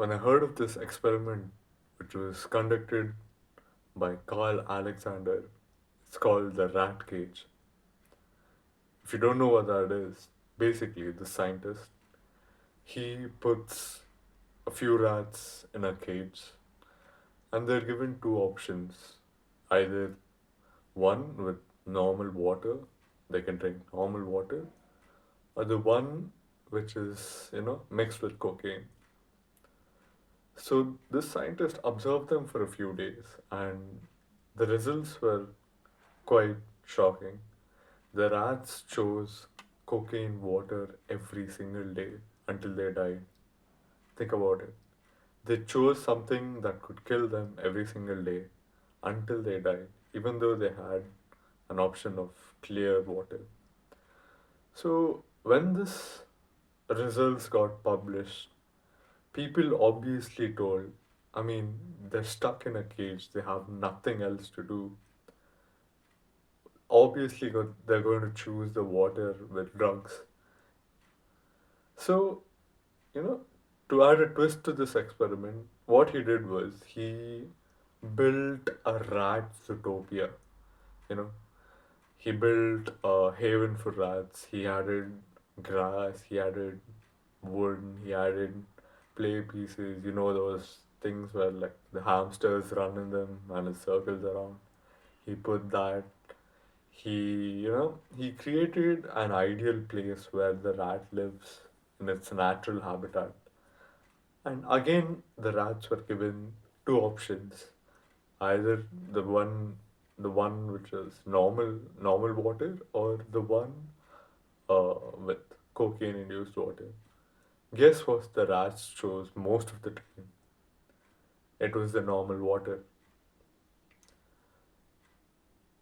When I heard of this experiment, which was conducted by Carl Alexander, it's called the rat cage. If you don't know what that is, basically, the scientist, he puts a few rats in a cage and they're given two options. Either one with normal water, they can drink normal water, or the one which is, mixed with cocaine. So this scientist observed them for a few days, and the results were quite shocking. The rats chose cocaine water every single day until they died. Think about it. They chose something that could kill them every single day until they died, even though they had an option of clear water. So when this results got published, people obviously told, I mean, they're stuck in a cage, they have nothing else to do. Obviously, they're going to choose the water with drugs. So, you know, to add a twist to this experiment, what he did was he built a rat zootopia. You know, he built a haven for rats. He added grass, he added wood, he added play pieces, those things where like the hamsters run in them and it circles around. He put that. He created an ideal place where the rat lives in its natural habitat. And again, the rats were given two options. Either the one which is normal water, or the one with cocaine induced water. Guess what the rats chose most of the time? It was the normal water.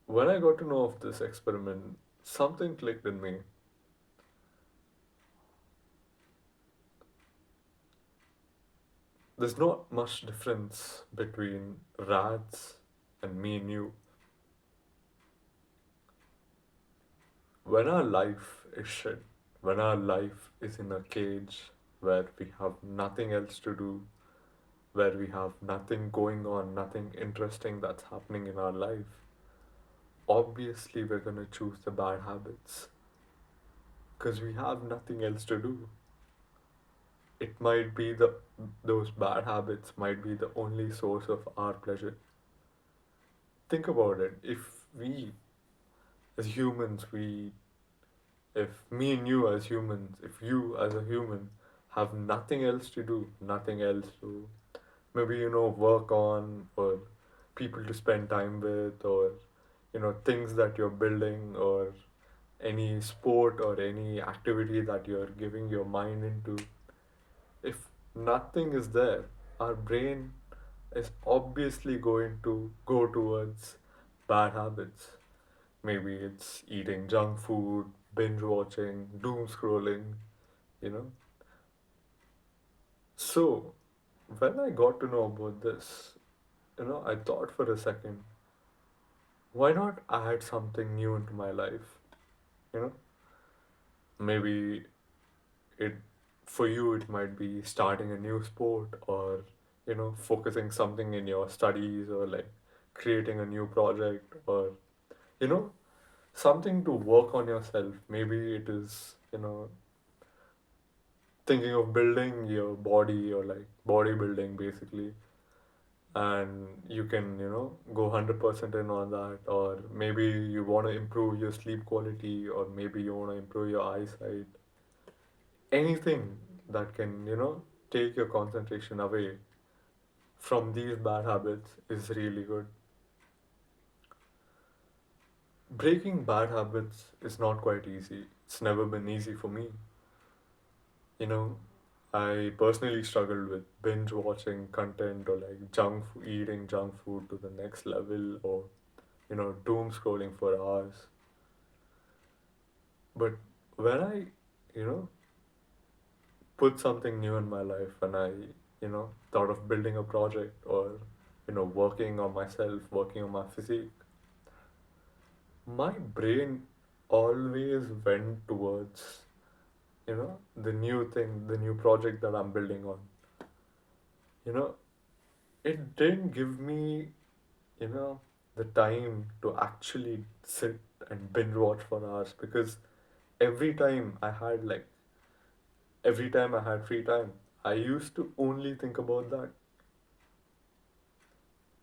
When I got to know of this experiment, something clicked in me. There's not much difference between rats and me and you. When our life is shit, when our life is in a cage where we have nothing else to do, where we have nothing going on, nothing interesting that's happening in our life, obviously we're gonna choose the bad habits because we have nothing else to do. It might be those bad habits might be the only source of our pleasure. Think about it. If we as humans, we if me and you as humans, if you as a human have nothing else to do, nothing else to maybe work on, or people to spend time with, or things that you're building, or any sport or any activity that you're giving your mind into, if nothing is there, our brain is obviously going to go towards bad habits. Maybe it's eating junk food, binge watching, doom scrolling, you know. So, when I got to know about this, I thought for a second, why not add something new into my life? You know, maybe it for you it might be starting a new sport, or focusing something in your studies, or like creating a new project, or you know something to work on yourself. Maybe it is thinking of building your body, or like bodybuilding basically, and you can go 100% in on that. Or maybe you want to improve your sleep quality, or maybe you want to improve your eyesight. Anything that can take your concentration away from these bad habits is really good. Breaking bad habits is not quite easy. It's never been easy for me. you know I personally struggled with binge watching content, or like eating junk food to the next level, or doom scrolling for hours. But when I you know put something new in my life, when I thought of building a project, or working on myself, working on my physique, my brain always went towards the new thing, the new project that I'm building on. You know, it didn't give me, you know, the time to actually sit and binge watch for hours, because every time I had like every time I had free time, I used to only think about that.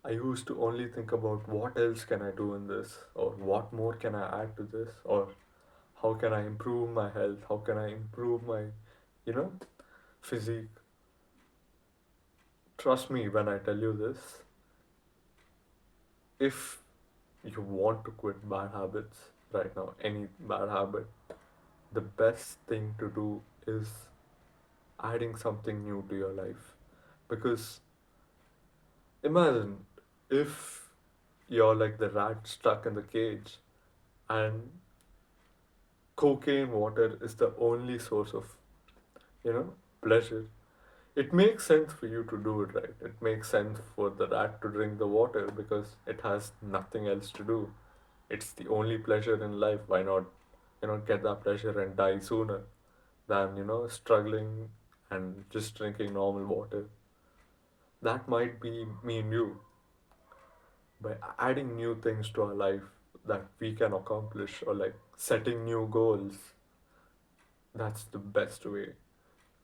I used to only think about what else can I do in this, or what more can I add to this, or how can I improve my health, how can I improve my, you know, physique. Trust me when I tell you this, if you want to quit bad habits right now, any bad habit, the best thing to do is adding something new to your life. Because imagine if you're like the rat stuck in the cage and cocaine water is the only source of, you know, pleasure. It makes sense for you to do it, right? It makes sense for the rat to drink the water because it has nothing else to do. It's the only pleasure in life. Why not, you know, get that pleasure and die sooner than, you know, struggling and just drinking normal water? That might be me and you. By adding new things to our life that we can accomplish, or like setting new goals, that's the best way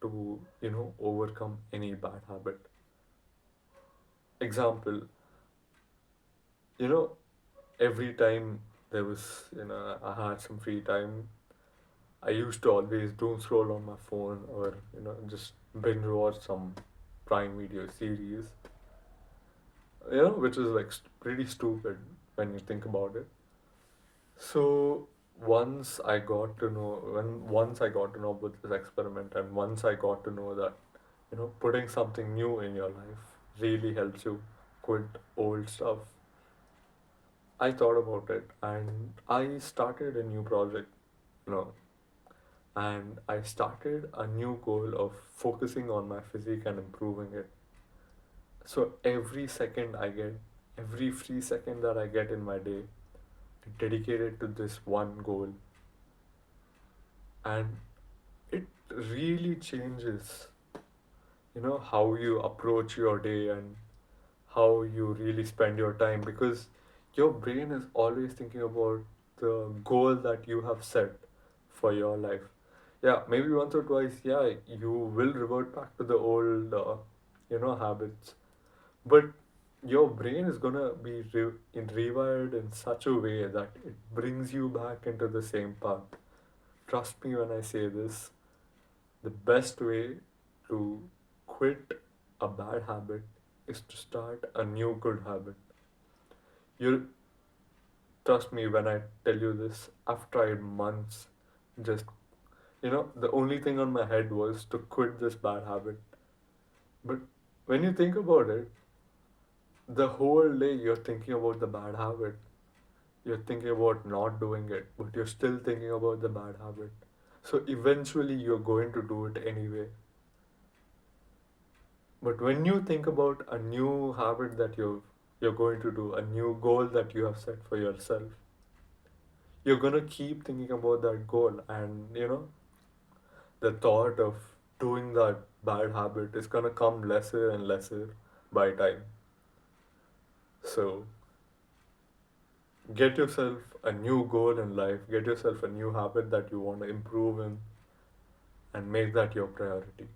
to, you know, overcome any bad habit. Example, you know, every time there was, you know, I had some free time, I used to always doom scroll on my phone, or, you know, just binge watch some Prime Video series, you know, which is like pretty stupid when you think about it. So once I got to know about this experiment, and once I got to know that, you know, putting something new in your life really helps you quit old stuff, I thought about it and I started a new project, you know, and I started a new goal of focusing on my physique and improving it. So every free second that I get in my day, dedicated to this one goal, and it really changes, you know, how you approach your day and how you really spend your time, because your brain is always thinking about the goal that you have set for your life. Yeah, maybe once or twice, yeah, you will revert back to the old, you know, habits, but your brain is gonna be rewired in such a way that it brings you back into the same path. Trust me when I say this, the best way to quit a bad habit is to start a new good habit. You'll trust me when I tell you this. I've tried months, just, you know, the only thing on my head was to quit this bad habit. But when you think about it, the whole day you're thinking about the bad habit. You're thinking about not doing it, but you're still thinking about the bad habit. So eventually you're going to do it anyway. But when you think about a new habit that you're going to do, a new goal that you have set for yourself, you're gonna keep thinking about that goal, and you know, the thought of doing that bad habit is gonna come lesser and lesser by time. So get yourself a new goal in life, get yourself a new habit that you want to improve in, and make that your priority.